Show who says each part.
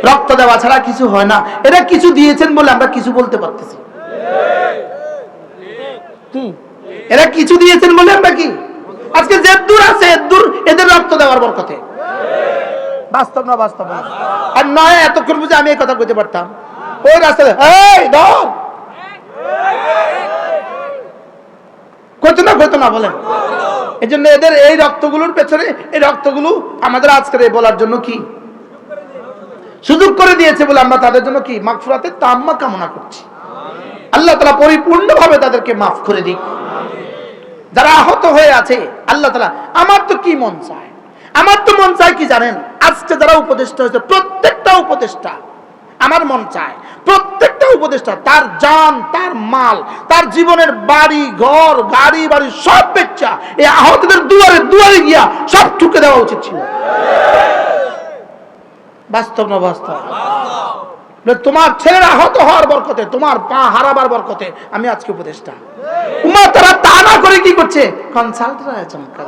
Speaker 1: রক্ত দেওয়া ছাড়া কিছু হয় না। এরা কিছু দিয়েছেন বলে আমরা কিছু বলতে পারতেছি। এরা কিছু দিয়েছেন বলে আমরা কি আজকে যে দূর আছে দূর এদের রক্ত দেওয়ার বরকতে। বাস্তব না বাস্তব না? আর নয় এতক্ষণ বুঝে আমি এই কথা কইতে পারতাম, ওই রাস্তায় এই ধর কইতো না বলেন। এই জন্য এদের এই রক্তগুলোর পেছনে এই রক্তগুলো আমাদের আজকের এই বলার জন্য কি সুযোগ করে দিয়েছে বলে আমরা তাদের জন্য কি মাগফিরাতের তাম্মা কামনা করছি। আল্লাহ তাআলা পরিপূর্ণভাবে তাদেরকে মাফ করে দিক। যারা আহত হয়ে আছে আল্লাহ তাআলা, আমার তো কি মন চায়, আমার তো মন চায় কি জানেন, আজকে যারা উপদেষ্টা হয়েছে প্রত্যেকটা উপদেষ্টা, আমার মন চায় প্রত্যেকটা উপদেষ্টা তার জান, তার মাল, তার জীবনের বাড়ি ঘর গাড়ি বাড়ি সব বেচা এই আহতদের দুয়ারে দুয়ারে গিয়া সব ঠুকে দেওয়া উচিত ছিল। বাস্তব না বাস্তব? তোমার ছেলের আহত হওয়ার বরকতে, তোমার পা হারাবার বরকতে আমি আজকে উপদেষ্টা। উম্মাহ তারা তা না করে কি করছে, কনসাল্টেন্ট চমৎকার